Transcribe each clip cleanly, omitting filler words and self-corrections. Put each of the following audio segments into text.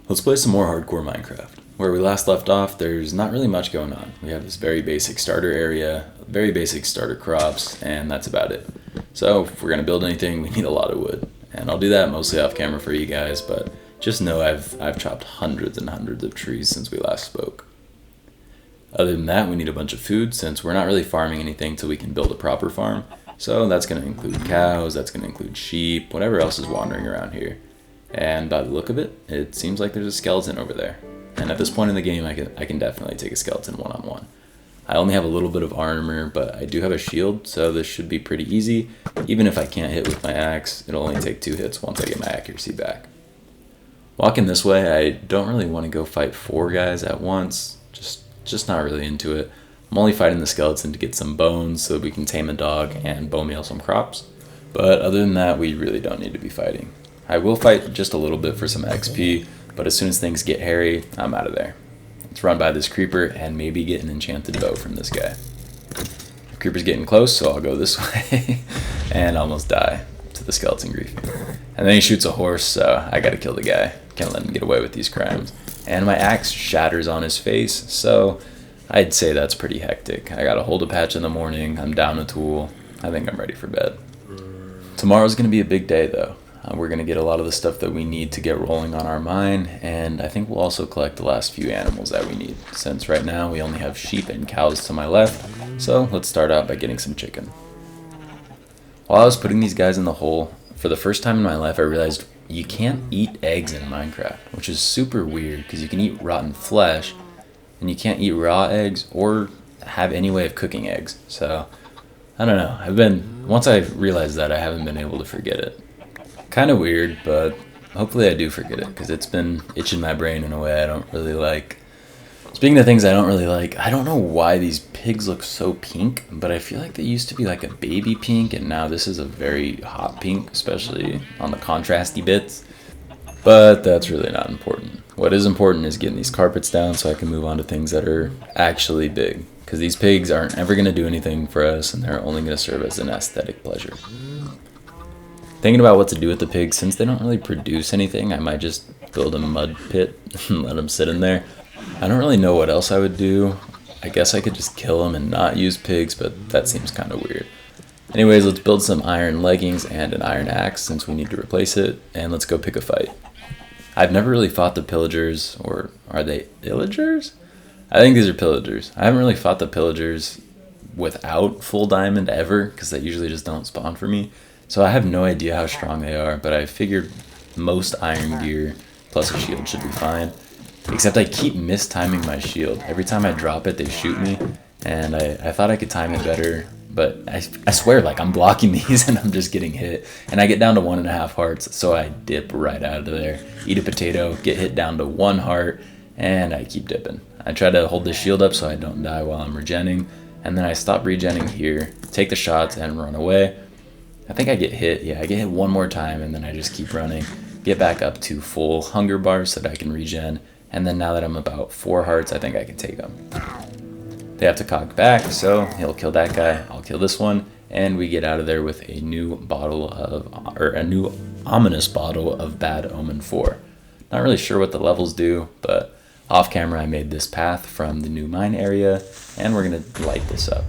Let's play some more hardcore Minecraft. Where we last left off, there's not really much going on. We have this very basic starter area, very basic starter crops, and that's about it. So if we're going to build anything, we need a lot of wood. And I'll do that mostly off camera for you guys, but just know I've chopped hundreds and hundreds of trees since we last spoke. Other than that, we need a bunch of food since we're not really farming anything till we can build a proper farm. So that's going to include cows, that's going to include sheep, whatever else is wandering around here. And by the look of it, it seems like there's a skeleton over there. And at this point in the game, I can definitely take a skeleton one-on-one. I only have a little bit of armor, but I do have a shield, so this should be pretty easy. Even if I can't hit with my axe, it'll only take 2 hits once I get my accuracy back. Walking this way, I don't really want to go fight 4 guys at once. Just not really into it. I'm only fighting the skeleton to get some bones so that we can tame a dog and bone meal some crops. But other than that, we really don't need to be fighting. I will fight just a little bit for some XP, but as soon as things get hairy, I'm out of there. Let's run by this creeper and maybe get an enchanted bow from this guy. The creeper's getting close, so I'll go this way and almost die to the skeleton grief. And then he shoots a horse, so I gotta kill the guy. Can't let him get away with these crimes. And my axe shatters on his face, so I'd say that's pretty hectic. I gotta hold a patch in the morning, I'm down a tool, I think I'm ready for bed. Tomorrow's gonna be a big day though. We're going to get a lot of the stuff that we need to get rolling on our mine, and I think we'll also collect the last few animals that we need, since right now we only have sheep and cows to my left, so let's start out by getting some chicken. While I was putting these guys in the hole, for the first time in my life I realized you can't eat eggs in Minecraft, which is super weird because you can eat rotten flesh, and you can't eat raw eggs or have any way of cooking eggs, so I don't know, once I realized that, I haven't been able to forget it. Kind of weird, but hopefully I do forget it, because it's been itching my brain in a way I don't really like. Speaking of things I don't really like, I don't know why these pigs look so pink, but I feel like they used to be like a baby pink, and now this is a very hot pink, especially on the contrasty bits. But that's really not important. What is important is getting these carpets down so I can move on to things that are actually big, because these pigs aren't ever going to do anything for us, and they're only going to serve as an aesthetic pleasure. Thinking about what to do with the pigs, since they don't really produce anything, I might just build a mud pit and let them sit in there. I don't really know what else I would do. I guess I could just kill them and not use pigs, but that seems kind of weird. Anyways, let's build some iron leggings and an iron axe since we need to replace it, and let's go pick a fight. I've never really fought the pillagers, or are they illagers? I think these are pillagers. I haven't really fought the pillagers without full diamond ever, because they usually just don't spawn for me. So I have no idea how strong they are, but I figured most iron gear plus a shield should be fine. Except I keep mistiming my shield. Every time I drop it, they shoot me, and I thought I could time it better, but I swear, like, I'm blocking these and I'm just getting hit. And I get down to 1.5 hearts, so I dip right out of there, eat a potato, get hit down to 1 heart, and I keep dipping. I try to hold the shield up so I don't die while I'm regenning, and then I stop regenning here, take the shots, and run away. I think I get hit, yeah, I get hit 1 more time, and then I just keep running, get back up to full hunger bar so that I can regen, and then now that I'm about 4 hearts, I think I can take them. They have to cock back, so he'll kill that guy, I'll kill this one, and we get out of there with a new ominous bottle of Bad Omen 4. Not really sure what the levels do, but off camera I made this path from the new mine area, and we're gonna light this up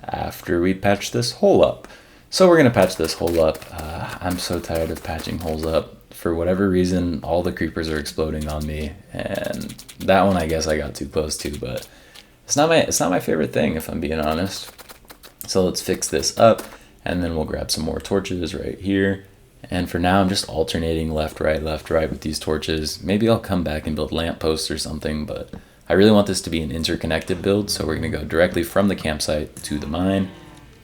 after we patch this hole up. So we're going to patch this hole up. I'm so tired of patching holes up. For whatever reason, all the creepers are exploding on me, and that one I guess I got too close to, but it's not my favorite thing, if I'm being honest. So let's fix this up, and then we'll grab some more torches right here. And for now, I'm just alternating left, right with these torches. Maybe I'll come back and build lampposts or something, but I really want this to be an interconnected build, so we're going to go directly from the campsite to the mine.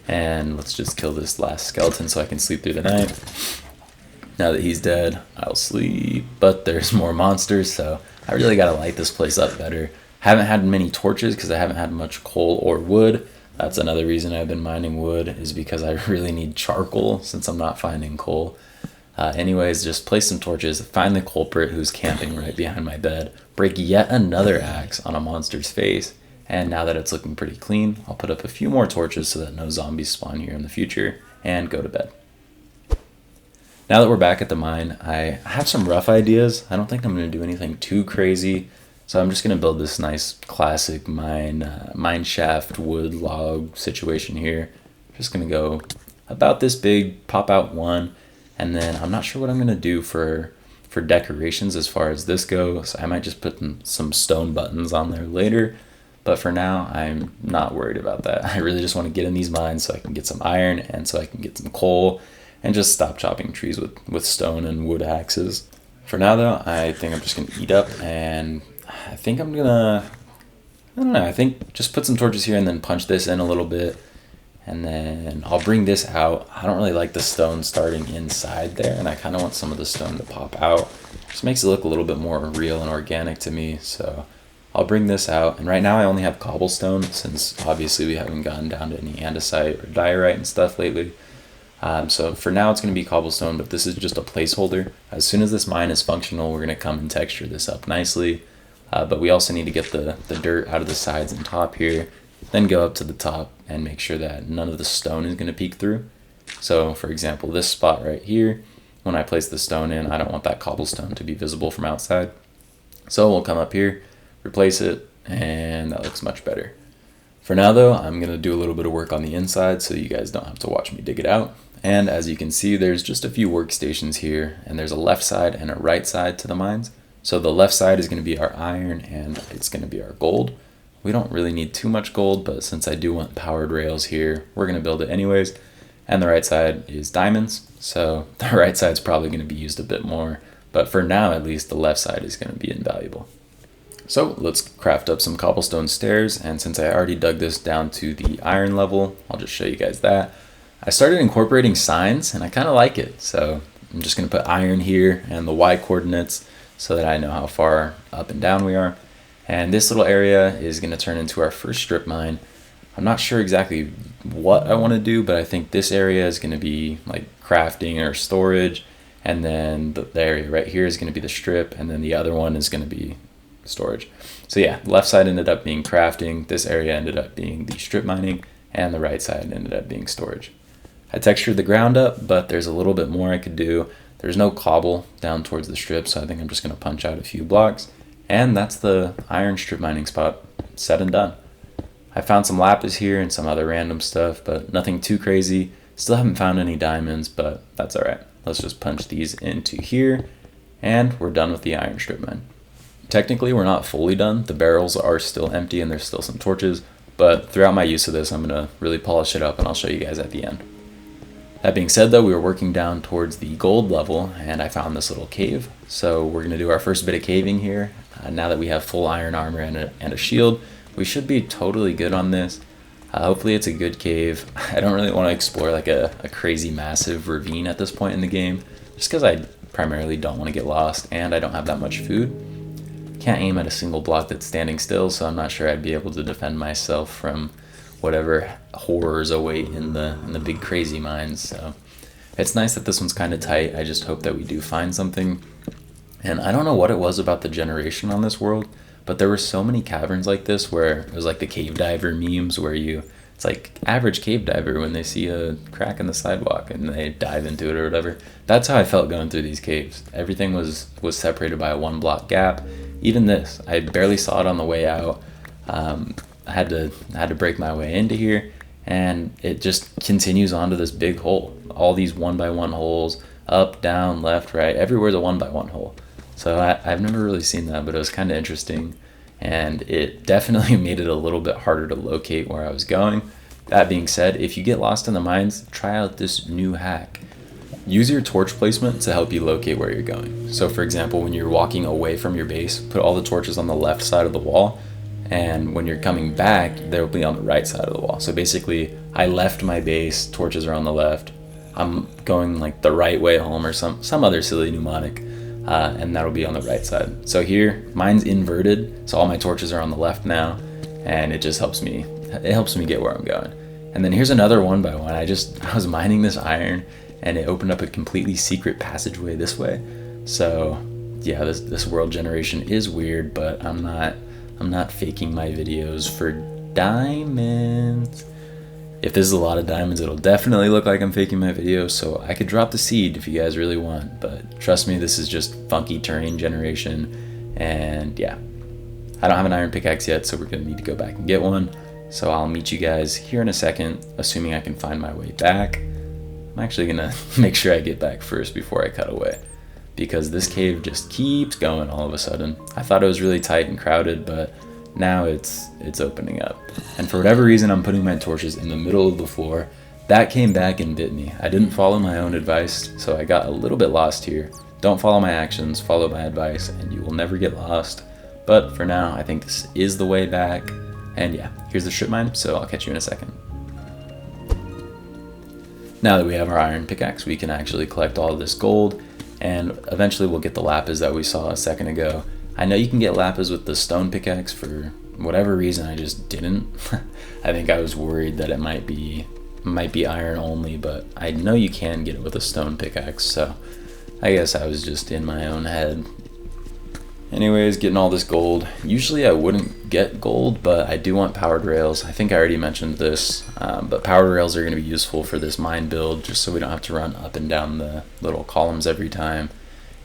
And let's just kill this last skeleton so I can sleep through the night. Now that he's dead, I'll sleep. But there's more monsters, so I really got to light this place up better. Haven't had many torches because I haven't had much coal or wood. That's another reason I've been mining wood, is because I really need charcoal since I'm not finding coal. Anyways, just place some torches, find the culprit who's camping right behind my bed, break yet another axe on a monster's face, and now that it's looking pretty clean, I'll put up a few more torches so that no zombies spawn here in the future, and go to bed. Now that we're back at the mine, I have some rough ideas. I don't think I'm going to do anything too crazy. So I'm just going to build this nice classic mine shaft wood log situation here. Just going to go about this big, pop out one. And then I'm not sure what I'm going to do for decorations as far as this goes. I might just put some stone buttons on there later. But for now, I'm not worried about that. I really just want to get in these mines so I can get some iron and so I can get some coal and just stop chopping trees with stone and wood axes. For now though, I think I'm just going to eat up, and I think I'm going to, I don't know, I think just put some torches here and then punch this in a little bit. And then I'll bring this out. I don't really like the stone starting inside there, and I kind of want some of the stone to pop out. Just makes it look a little bit more real and organic to me, so I'll bring this out. And right now I only have cobblestone, since obviously we haven't gotten down to any andesite or diorite and stuff lately. So for now it's going to be cobblestone, but this is just a placeholder. As soon as this mine is functional, we're going to come and texture this up nicely. But we also need to get the dirt out of the sides and top here, then go up to the top and make sure that none of the stone is going to peek through. So for example, this spot right here, when I place the stone in, I don't want that cobblestone to be visible from outside. So we'll come up here, replace it, and that looks much better. For now though, I'm going to do a little bit of work on the inside so you guys don't have to watch me dig it out. And as you can see, there's just a few workstations here, and there's a left side and a right side to the mines. So the left side is going to be our iron and it's going to be our gold. We don't really need too much gold, but since I do want powered rails here, we're going to build it anyways. And the right side is diamonds, so the right side's probably going to be used a bit more, but for now at least the left side is going to be invaluable. So let's craft up some cobblestone stairs, and since I already dug this down to the iron level, I'll just show you guys that. I started incorporating signs and I kind of like it, so I'm just going to put iron here and the Y coordinates so that I know how far up and down we are. And this little area is going to turn into our first strip mine. I'm not sure exactly what I want to do, but I think this area is going to be like crafting or storage. And then the area right here is going to be the strip. And then the other one is going to be storage. So yeah, the left side ended up being crafting. This area ended up being the strip mining. And the right side ended up being storage. I textured the ground up, but there's a little bit more I could do. There's no cobble down towards the strip, so I think I'm just going to punch out a few blocks. And that's the iron strip mining spot, said and done. I found some lapis here and some other random stuff, but nothing too crazy. Still haven't found any diamonds, but that's alright. Let's just punch these into here, and we're done with the iron strip mine. Technically, we're not fully done. The barrels are still empty and there's still some torches, but throughout my use of this, I'm going to really polish it up and I'll show you guys at the end. That being said though, we were working down towards the gold level and I found this little cave. So we're going to do our first bit of caving here. Now that we have full iron armor and a shield, we should be totally good on this. Hopefully it's a good cave. I don't really want to explore like a crazy massive ravine at this point in the game, just because I primarily don't want to get lost and I don't have that much food. Can't aim at a single block that's standing still, so I'm not sure I'd be able to defend myself from whatever horrors await in the big crazy mines. So it's nice that this one's kind of tight. I just hope that we do find something. And I don't know what it was about the generation on this world, but there were so many caverns like this where it was like the cave diver memes where it's like average cave diver when they see a crack in the sidewalk and they dive into it or whatever. That's how I felt going through these caves. Everything was separated by a 1 block gap. Even this, I barely saw it on the way out. I had to break my way into here, and it just continues onto this big hole. All these 1x1 holes, up, down, left, right, everywhere's a 1x1 hole. So I've never really seen that, but it was kind of interesting, and it definitely made it a little bit harder to locate where I was going. That being said, if you get lost in the mines, try out this new hack. Use your torch placement to help you locate where you're going. So for example, when you're walking away from your base, put all the torches on the left side of the wall, and when you're coming back, they'll be on the right side of the wall. So basically, I left my base, torches are on the left, I'm going like the right way home or some other silly mnemonic, and that'll be on the right side. So here, mine's inverted, so all my torches are on the left now, and it just helps me get where I'm going. And then here's another 1x1. I was mining this iron, and it opened up a completely secret passageway this way. So yeah, this world generation is weird, but I'm not faking my videos for diamonds. If this is a lot of diamonds, it'll definitely look like I'm faking my video, so I could drop the seed if you guys really want, but trust me, this is just funky terrain generation, and yeah. I don't have an iron pickaxe yet, so we're gonna need to go back and get one. So I'll meet you guys here in a second, assuming I can find my way back. I'm actually gonna make sure I get back first before I cut away, because this cave just keeps going all of a sudden. I thought it was really tight and crowded, but now it's opening up. And for whatever reason, I'm putting my torches in the middle of the floor. That came back and bit me. I didn't follow my own advice, so I got a little bit lost here. Don't follow my actions, follow my advice, and you will never get lost. But for now, I think this is the way back. And yeah, here's the strip mine, so I'll catch you in a second. Now that we have our iron pickaxe, we can actually collect all of this gold, and eventually we'll get the lapis that we saw a second ago. I know you can get lapis with the stone pickaxe. For whatever reason, I just didn't. I think I was worried that it might be iron only, but I know you can get it with a stone pickaxe, so I guess I was just in my own head. Anyways, getting all this gold. Usually I wouldn't get gold, but I do want powered rails. I think I already mentioned this, but powered rails are going to be useful for this mine build, just so we don't have to run up and down the little columns every time.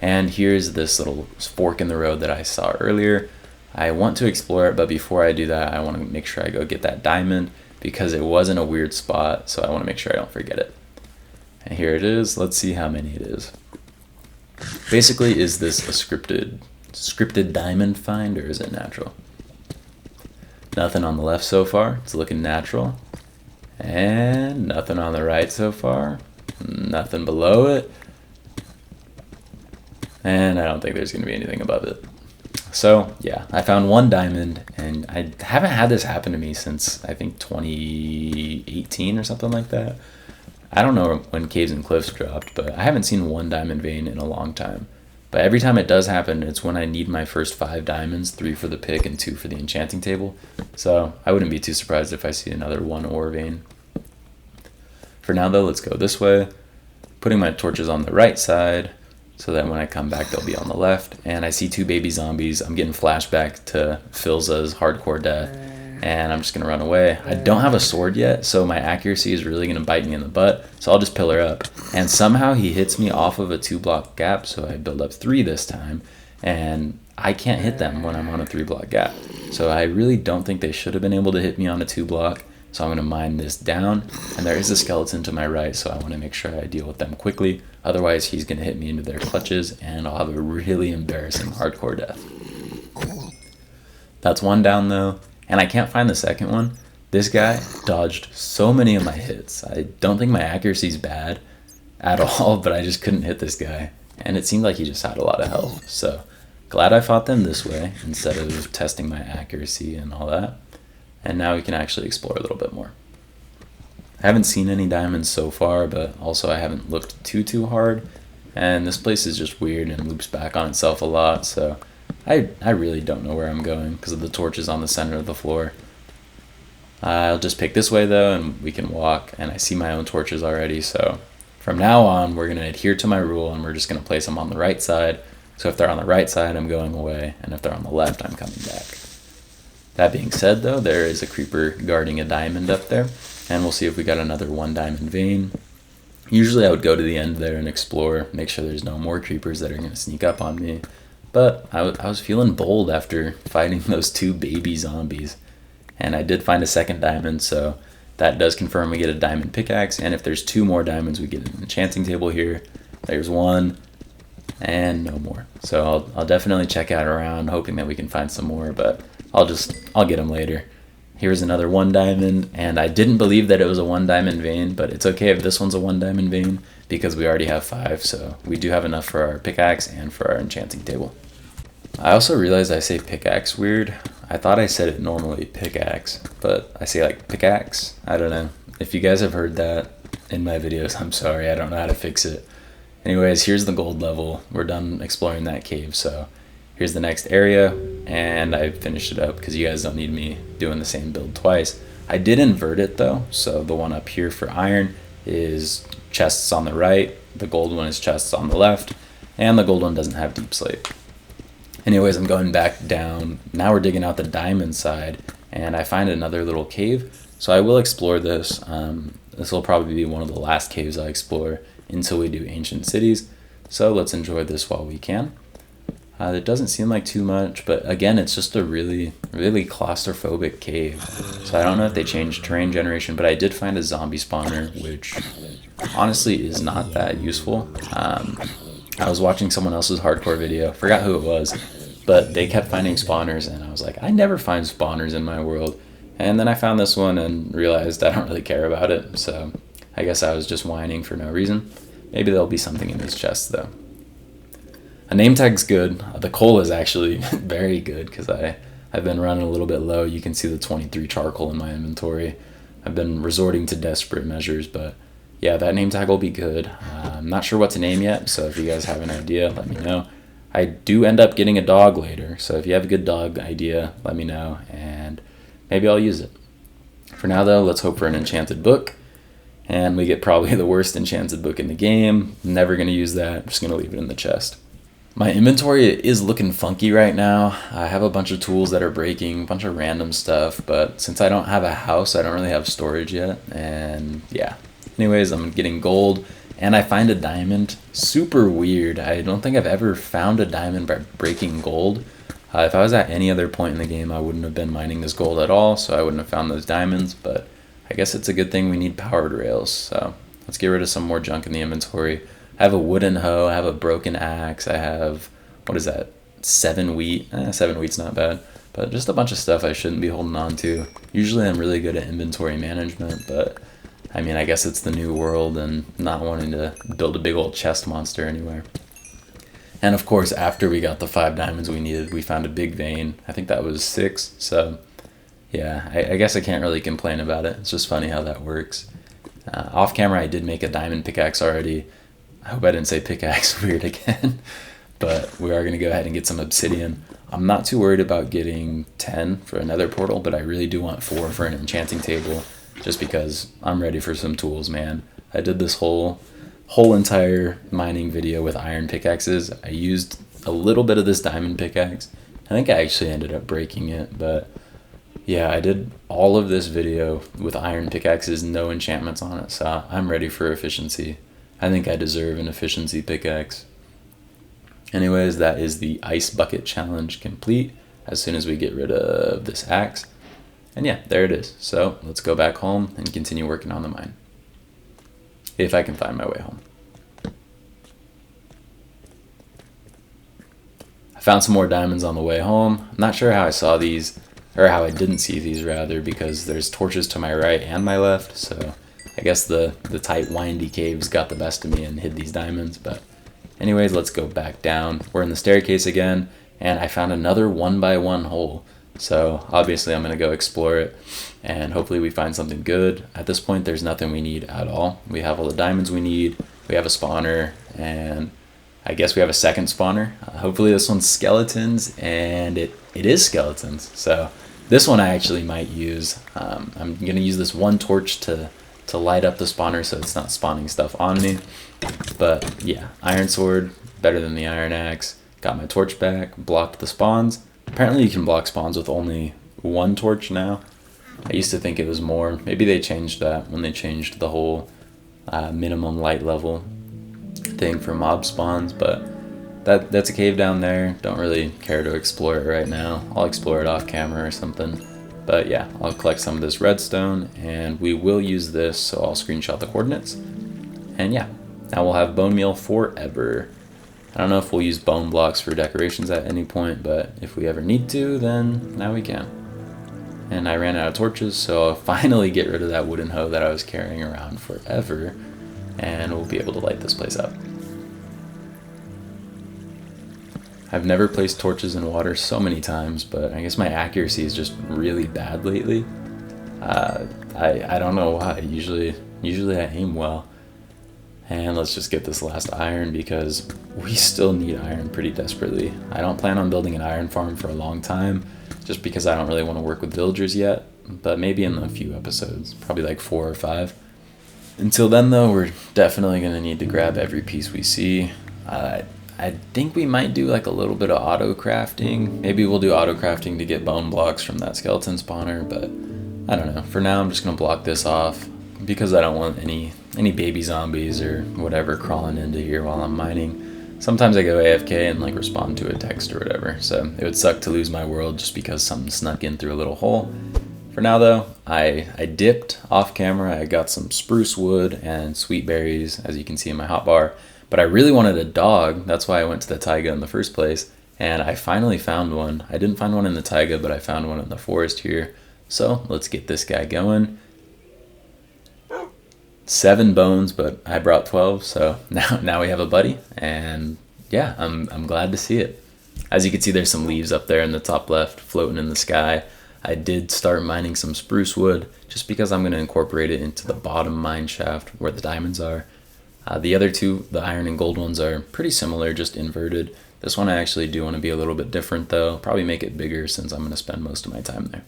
And here's this little fork in the road that I saw earlier. I want to explore it, but before I do that, I want to make sure I go get that diamond, because it was in a weird spot, so I want to make sure I don't forget it. And here it is. Let's see how many it is. Basically, is this a scripted diamond find, or is it natural? Nothing on the left so far. It's looking natural. And nothing on the right so far. Nothing below it. And I don't think there's going to be anything above it. So yeah, I found one diamond, and I haven't had this happen to me since I think 2018 or something like that. I don't know when Caves and Cliffs dropped, but I haven't seen one diamond vein in a long time. But every time it does happen, it's when I need my first 5 diamonds, 3 for the pick and 2 for the enchanting table. So I wouldn't be too surprised if I see another 1 ore vein. For now though, let's go this way. Putting my torches on the right side, so that when I come back, they'll be on the left. And I see 2 baby zombies. I'm getting flashback to Philza's hardcore death, and I'm just gonna run away. I don't have a sword yet, so my accuracy is really gonna bite me in the butt, so I'll just pillar up. And somehow he hits me off of a 2-block gap, so I build up 3 this time, and I can't hit them when I'm on a 3-block gap. So I really don't think they should have been able to hit me on a 2-block. So I'm going to mine this down, and there is a skeleton to my right, so I want to make sure I deal with them quickly. Otherwise, he's going to hit me into their clutches, and I'll have a really embarrassing hardcore death. That's one down, though, and I can't find the second one. This guy dodged so many of my hits. I don't think my accuracy is bad at all, but I just couldn't hit this guy, and it seemed like he just had a lot of health. So glad I fought them this way instead of testing my accuracy and all that. And now we can actually explore a little bit more. I haven't seen any diamonds so far, but also I haven't looked too hard. And this place is just weird and loops back on itself a lot, so I really don't know where I'm going because of the torches on the center of the floor. I'll just pick this way though, and we can walk, and I see my own torches already, so from now on we're going to adhere to my rule, and we're just going to place them on the right side. So if they're on the right side, I'm going away, and if they're on the left, I'm coming back. That being said though, there is a creeper guarding a diamond up there, and we'll see if we got another 1 diamond vein. Usually I would go to the end there and explore, make sure there's no more creepers that are going to sneak up on me, but I was feeling bold after fighting those 2 baby zombies, and I did find a second diamond, so that does confirm we get a diamond pickaxe, and if there's 2 more diamonds, we get an enchanting table here. There's 1, and no more. So I'll definitely check out around, hoping that we can find some more, but I'll get them later. Here's another 1 diamond, and I didn't believe that it was a 1 diamond vein, but it's okay if this one's a 1 diamond vein because we already have 5, so we do have enough for our pickaxe and for our enchanting table. I also realized I say pickaxe weird. I thought I said it normally pickaxe, but I say like pickaxe. I don't know. If you guys have heard that in my videos, I'm sorry, I don't know how to fix it. Anyways, here's the gold level. We're done exploring that cave, so here's the next area, and I finished it up because you guys don't need me doing the same build twice. I did invert it though, so the one up here for iron is chests on the right, the gold one is chests on the left, and the gold one doesn't have deep slate. Anyways, I'm going back down. Now we're digging out the diamond side, and I find another little cave. So I will explore this. This will probably be one of the last caves I explore until we do ancient cities. So let's enjoy this while we can. It doesn't seem like too much, but again, it's just a really, really claustrophobic cave. So I don't know if they changed terrain generation, but I did find a zombie spawner, which honestly is not that useful. I was watching someone else's hardcore video, forgot who it was, but they kept finding spawners, and I was like, I never find spawners in my world. And then I found this one and realized I don't really care about it, so I guess I was just whining for no reason. Maybe there'll be something in these chests, though. A name tag's good. The coal is actually very good because I've been running a little bit low. You can see the 23 charcoal in my inventory. I've been resorting to desperate measures, but yeah, that name tag will be good. I'm not sure what to name yet, so if you guys have an idea, let me know. I do end up getting a dog later, so if you have a good dog idea, let me know, and maybe I'll use it. For now, though, let's hope for an enchanted book, and we get probably the worst enchanted book in the game. Never going to use that. I'm just going to leave it in the chest. My inventory is looking funky right now. I have a bunch of tools that are breaking, a bunch of random stuff, but since I don't have a house, I don't really have storage yet, and yeah. Anyways, I'm getting gold, and I find a diamond. Super weird. I don't think I've ever found a diamond by breaking gold. If I was at any other point in the game, I wouldn't have been mining this gold at all, so I wouldn't have found those diamonds, but I guess it's a good thing we need powered rails, so let's get rid of some more junk in the inventory. I have a wooden hoe, I have a broken axe, I have, what is that, 7 wheat? 7 wheat's not bad, but just a bunch of stuff I shouldn't be holding on to. Usually I'm really good at inventory management, but I mean, I guess it's the new world and not wanting to build a big old chest monster anywhere. And of course, after we got the 5 diamonds we needed, we found a big vein. I think that was 6, so yeah, I guess I can't really complain about it. It's just funny how that works. Off camera, I did make a diamond pickaxe already. I hope I didn't say pickaxe weird again, but we are going to go ahead and get some obsidian. I'm not too worried about getting 10 for another portal, but I really do want 4 for an enchanting table, just because I'm ready for some tools, man. I did this whole entire mining video with iron pickaxes. I used a little bit of this diamond pickaxe. I think I actually ended up breaking it, but yeah, I did all of this video with iron pickaxes, no enchantments on it, so I'm ready for efficiency. I think I deserve an efficiency pickaxe. Anyways, that is the ice bucket challenge complete as soon as we get rid of this axe. And yeah, there it is. So let's go back home and continue working on the mine. If I can find my way home. I found some more diamonds on the way home. I'm not sure how I saw these, or how I didn't see these rather, because there's torches to my right and my left, so I guess the tight windy caves got the best of me and hid these diamonds. But anyways, let's go back down. We're in the staircase again, and I found another 1x1 hole. So obviously I'm going to go explore it, and hopefully we find something good. At this point, there's nothing we need at all. We have all the diamonds we need, we have a spawner, and I guess we have a second spawner. Hopefully this one's skeletons, and it is skeletons. So this one I actually might use. I'm going to use this one torch to light up the spawner so it's not spawning stuff on me. But yeah, iron sword, better than the iron axe. Got my torch back, blocked the spawns. Apparently you can block spawns with only 1 torch now. I used to think it was more. Maybe they changed that when they changed the whole minimum light level thing for mob spawns, but that's a cave down there. Don't really care to explore it right now. I'll explore it off camera or something. But yeah, I'll collect some of this redstone, and we will use this, so I'll screenshot the coordinates. And yeah, now we'll have bone meal forever. I don't know if we'll use bone blocks for decorations at any point, but if we ever need to, then now we can. And I ran out of torches, so I'll finally get rid of that wooden hoe that I was carrying around forever, and we'll be able to light this place up. I've never placed torches in water so many times, but I guess my accuracy is just really bad lately. I don't know why. Usually I aim well. And let's just get this last iron because we still need iron pretty desperately. I don't plan on building an iron farm for a long time just because I don't really want to work with villagers yet, but maybe in a few episodes, probably like 4 or 5. Until then though, we're definitely going to need to grab every piece we see. I think we might do like a little bit of auto crafting. Maybe we'll do auto crafting to get bone blocks from that skeleton spawner, but I don't know. For now, I'm just gonna block this off because I don't want any baby zombies or whatever crawling into here while I'm mining. Sometimes I go AFK and like respond to a text or whatever, so it would suck to lose my world just because something snuck in through a little hole. For now though, I dipped off camera. I got some spruce wood and sweet berries, as you can see in my hotbar. But I really wanted a dog. That's why I went to the taiga in the first place. And I finally found one. I didn't find one in the taiga, but I found one in the forest here. So let's get this guy going. 7 bones, but I brought 12. So now we have a buddy. And yeah, I'm glad to see it. As you can see, there's some leaves up there in the top left floating in the sky. I did start mining some spruce wood just because I'm going to incorporate it into the bottom mine shaft where the diamonds are. The other two, the iron and gold ones, are pretty similar, just inverted. This one I actually do want to be a little bit different though. Probably make it bigger since I'm going to spend most of my time there.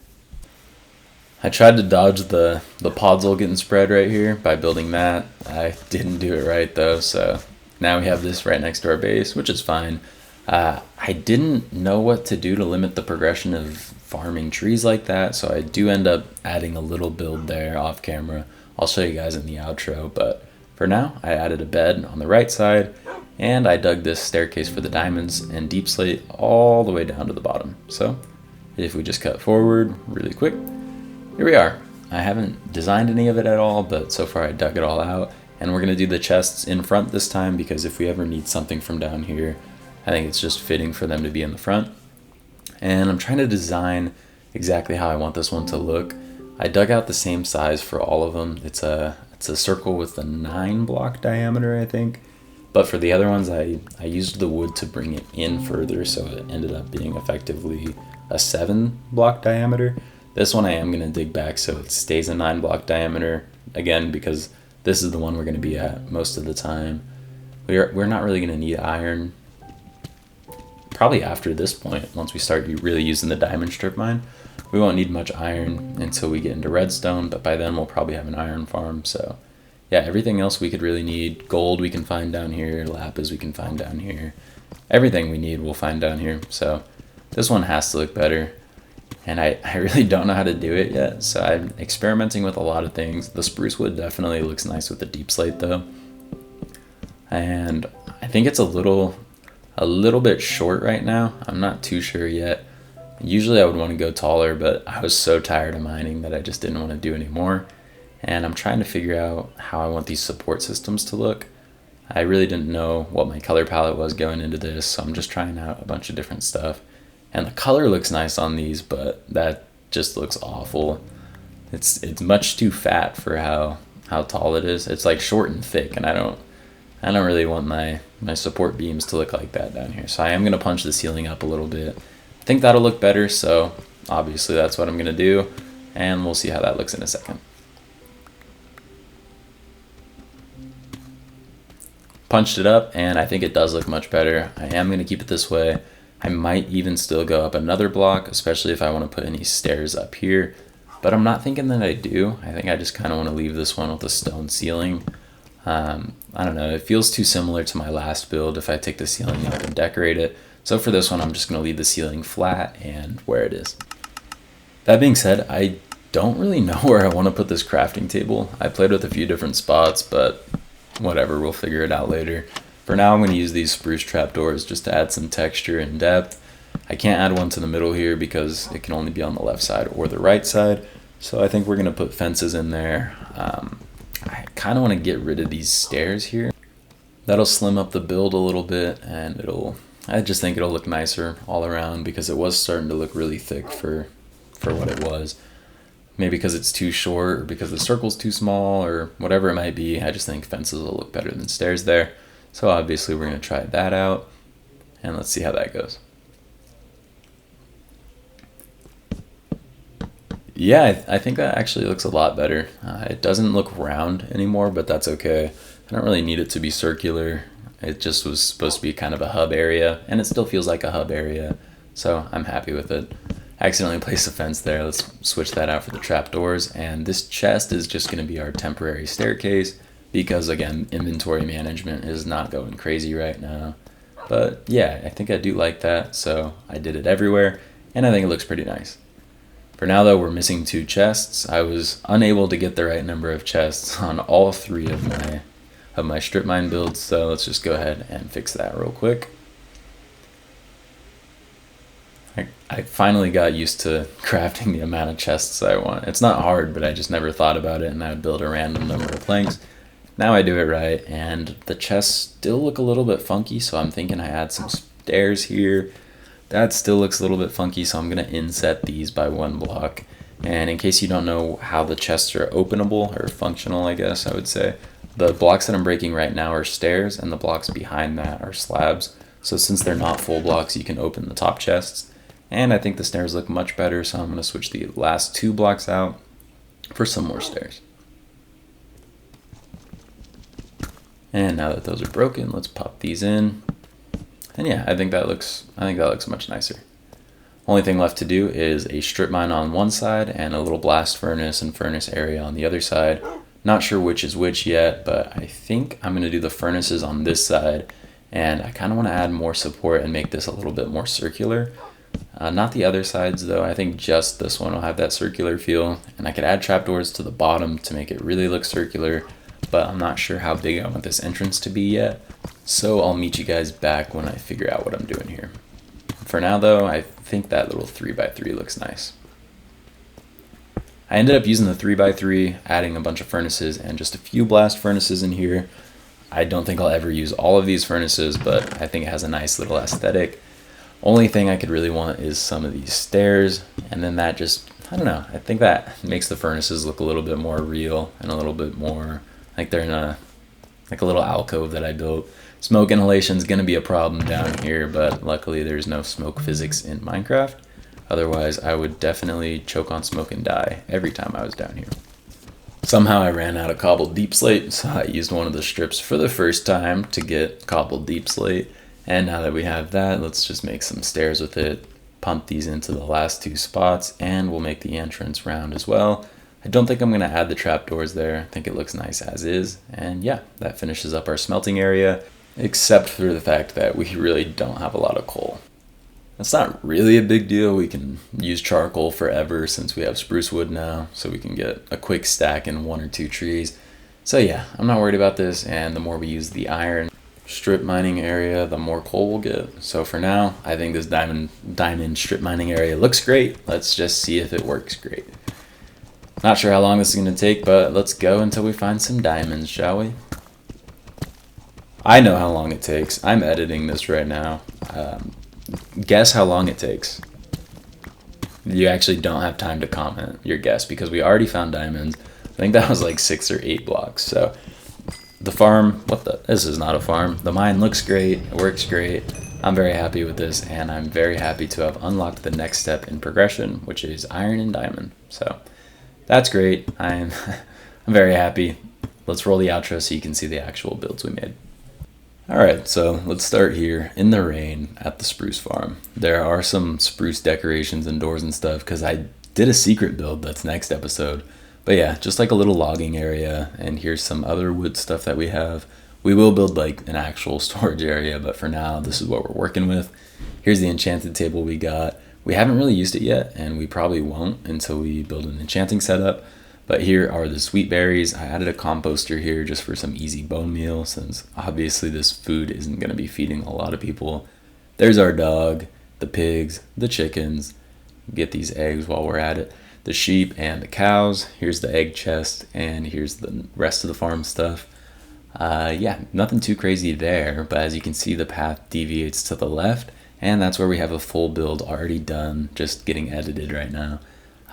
I tried to dodge the podzol getting spread right here by building that. I didn't do it right though, so now we have this right next to our base, which is fine. I didn't know what to do to limit the progression of farming trees like that, so I do end up adding a little build there off camera. I'll show you guys in the outro, but for now, I added a bed on the right side, and I dug this staircase for the diamonds and deep slate all the way down to the bottom. So if we just cut forward really quick, here we are. I haven't designed any of it at all, but so far I dug it all out. And we're gonna do the chests in front this time because if we ever need something from down here, I think it's just fitting for them to be in the front. And I'm trying to design exactly how I want this one to look. I dug out the same size for all of them. It's a circle with a 9 block diameter, I think. But for the other ones, I used the wood to bring it in further, so it ended up being effectively a 7 block diameter. This one I am going to dig back so it stays a 9 block diameter, again, because this is the one we're going to be at most of the time. We're not really going to need iron, probably after this point, once we start really using the diamond strip mine. We won't need much iron until we get into redstone, but by then we'll probably have an iron farm. So yeah, everything else we could really need. Gold we can find down here, lapis we can find down here. Everything we need we'll find down here. So this one has to look better. And I really don't know how to do it yet, so I'm experimenting with a lot of things. The spruce wood definitely looks nice with the deep slate though. And I think it's a little bit short right now. I'm not too sure yet. Usually I would want to go taller, but I was so tired of mining that I just didn't want to do anymore. And I'm trying to figure out how I want these support systems to look. I really didn't know what my color palette was going into this, so I'm just trying out a bunch of different stuff. And the color looks nice on these, but that just looks awful. It's much too fat for how tall it is. It's like short and thick, and I don't really want my support beams to look like that down here. So I am going to punch the ceiling up a little bit. I think that'll look better, so obviously that's what I'm going to do, and we'll see how that looks in a second. Punched it up, and I think it does look much better. I am going to keep it this way. I might even still go up another block, especially if I want to put any stairs up here, but I'm not thinking that I do. I think I just kind of want to leave this one with a stone ceiling. I don't know, it feels too similar to my last build if I take the ceiling up and decorate it. So for this one, I'm just going to leave the ceiling flat and where it is. That being said, I don't really know where I want to put this crafting table. I played with a few different spots, but whatever, we'll figure it out later. For now, I'm going to use these spruce trapdoors just to add some texture and depth. I can't add one to the middle here because it can only be on the left side or the right side. So I think we're going to put fences in there. I kind of want to get rid of these stairs here. That'll slim up the build a little bit, and I just think it'll look nicer all around because it was starting to look really thick for what it was. Maybe because it's too short or because the circle's too small or whatever it might be. I just think fences will look better than stairs there. So obviously we're going to try that out, and let's see how that goes. Yeah, I think that actually looks a lot better. It doesn't look round anymore, but that's okay. I don't really need it to be circular. It just was supposed to be kind of a hub area, and it still feels like a hub area, so I'm happy with it. I accidentally placed a fence there. Let's switch that out for the trapdoors, and this chest is just going to be our temporary staircase because, again, inventory management is not going crazy right now. But yeah, I think I do like that, so I did it everywhere, and I think it looks pretty nice. For now though, we're missing 2 chests. I was unable to get the right number of chests on all 3 of my strip mine builds, so let's just go ahead and fix that real quick. I finally got used to crafting the amount of chests I want. It's not hard, but I just never thought about it, and I would build a random number of planks. Now I do it right, and the chests still look a little bit funky, so I'm thinking I add some stairs here. That still looks a little bit funky, so I'm going to inset these by 1 block. And in case you don't know how the chests are openable, or functional I guess I would say, the blocks that I'm breaking right now are stairs, and the blocks behind that are slabs. So since they're not full blocks, you can open the top chests. And I think the stairs look much better, so I'm going to switch the last 2 blocks out for some more stairs. And now that those are broken, let's pop these in. And yeah, I think that looks much nicer. Only thing left to do is a strip mine on one side and a little blast furnace and furnace area on the other side. Not sure which is which yet, but I think I'm going to do the furnaces on this side, and I kind of want to add more support and make this a little bit more circular. Not the other sides though. I think just this one will have that circular feel, and I could add trapdoors to the bottom to make it really look circular, but I'm not sure how big I want this entrance to be yet, so I'll meet you guys back when I figure out what I'm doing here. For now though, I think that little 3x3 looks nice. I ended up using the 3x3, adding a bunch of furnaces and just a few blast furnaces in here. I don't think I'll ever use all of these furnaces, but I think it has a nice little aesthetic. Only thing I could really want is some of these stairs, and then that just, I don't know, I think that makes the furnaces look a little bit more real and a little bit more like they're in a little alcove that I built. Smoke inhalation is going to be a problem down here, but luckily there's no smoke physics in Minecraft. Otherwise, I would definitely choke on smoke and die every time I was down here. Somehow I ran out of cobbled deep slate, so I used one of the strips for the first time to get cobbled deep slate. And now that we have that, let's just make some stairs with it, pump these into the last 2 spots, and we'll make the entrance round as well. I don't think I'm going to add the trapdoors there. I think it looks nice as is. And yeah, that finishes up our smelting area, except for the fact that we really don't have a lot of coal. That's not really a big deal. We can use charcoal forever since we have spruce wood now, so we can get a quick stack in 1 or 2 trees. So yeah, I'm not worried about this, and the more we use the iron strip mining area, the more coal we'll get. So for now, I think this diamond strip mining area looks great. Let's just see if it works great. Not sure how long this is going to take, but let's go until we find some diamonds, shall we? I know how long it takes. I'm editing this right now. Guess how long it takes. You actually don't have time to comment your guess because we already found diamonds. I think that was like 6 or 8 blocks. So the farm, this is not a farm. The mine looks great, it works great. I'm very happy with this, and I'm very happy to have unlocked the next step in progression, which is iron and diamond. So that's great. I'm very happy. Let's roll the outro so you can see the actual builds we made. Alright, so let's start here in the rain at the spruce farm. There are some spruce decorations and doors and stuff because I did a secret build that's next episode. But yeah, just like a little logging area, and here's some other wood stuff that we have. We will build like an actual storage area, but for now, this is what we're working with. Here's the enchanted table we got. We haven't really used it yet, and we probably won't until we build an enchanting setup. But here are the sweet berries. I added a composter here just for some easy bone meal, since obviously this food isn't going to be feeding a lot of people. There's our dog, the pigs, the chickens. Get these eggs while we're at it. The sheep and the cows. Here's the egg chest, and here's the rest of the farm stuff. Yeah, nothing too crazy there, but as you can see, the path deviates to the left, and that's where we have a full build already done, just getting edited right now.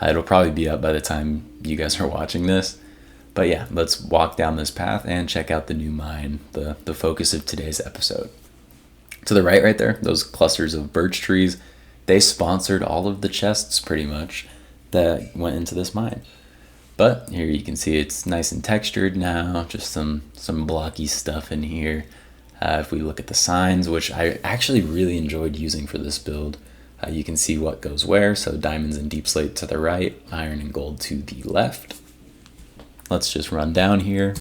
It'll probably be up by the time you guys are watching this. But yeah, let's walk down this path and check out the new mine, the focus of today's episode. To the right there, those clusters of birch trees, they sponsored all of the chests pretty much that went into this mine. But here you can see it's nice and textured now, just some blocky stuff in here. If we look at the signs, which I actually really enjoyed using for this build, you can see what goes where. So diamonds and deep slate to the right, iron and gold to the left. Let's just run down here.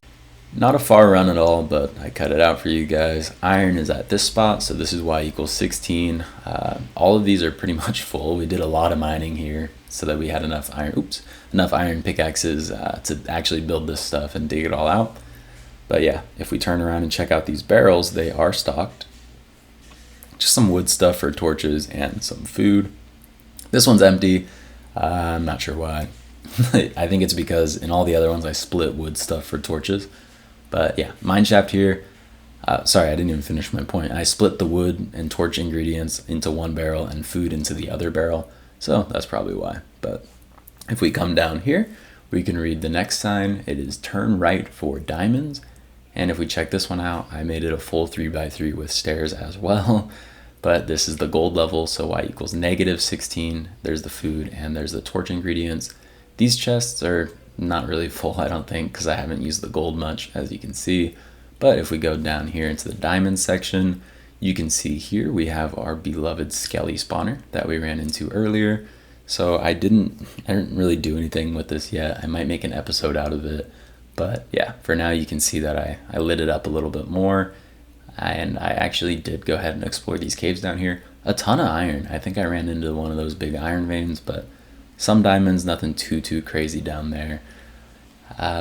Not a far run at all, but I cut it out for you guys. Iron is at this spot, so this is y equals 16. All of these are pretty much full. We did a lot of mining here so that we had enough iron pickaxes to actually build this stuff and dig it all out. But yeah, if we turn around and check out these barrels, they are stocked. Just some wood stuff for torches and some food. This one's empty. I'm not sure why. I think it's because in all the other ones I split wood stuff for torches. But yeah, mine shaft here. Sorry, I didn't even finish my point. I split the wood and torch ingredients into one barrel and food into the other barrel. So that's probably why. But if we come down here, we can read the next sign. It is turn right for diamonds. And if we check this one out, I made it a full 3x3 with stairs as well. But this is the gold level, so y equals negative 16. There's the food and there's the torch ingredients. These chests are not really full, I don't think, because I haven't used the gold much, as you can see. But if we go down here into the diamond section, you can see here we have our beloved skelly spawner that we ran into earlier. So I didn't really do anything with this yet. I might make an episode out of it. But yeah, for now you can see that I lit it up a little bit more. And I actually did go ahead and explore these caves down here. A ton of iron. I think I ran into one of those big iron veins, but some diamonds, nothing too crazy down there.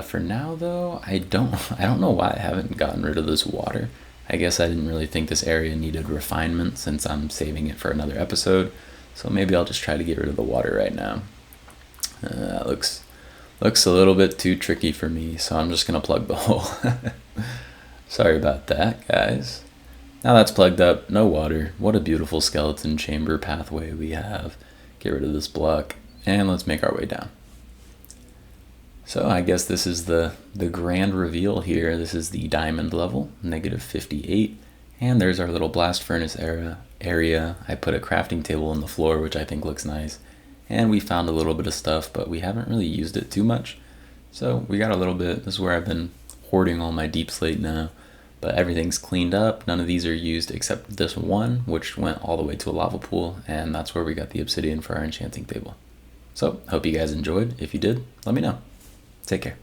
For now though, I don't know why I haven't gotten rid of this water. I guess I didn't really think this area needed refinement since I'm saving it for another episode. So maybe I'll just try to get rid of the water right now. Looks a little bit too tricky for me, so I'm just gonna plug the hole. Sorry about that, guys. Now that's plugged up, no water. What a beautiful skeleton chamber pathway we have. Get rid of this block. And let's make our way down. So I guess this is the grand reveal here. This is the diamond level, negative 58. And there's our little blast furnace area. I put a crafting table on the floor, which I think looks nice. And we found a little bit of stuff, but we haven't really used it too much. So we got a little bit. This is where I've been hoarding all my deep slate now. But everything's cleaned up. None of these are used except this one, which went all the way to a lava pool. And that's where we got the obsidian for our enchanting table. So, hope you guys enjoyed. If you did, let me know. Take care.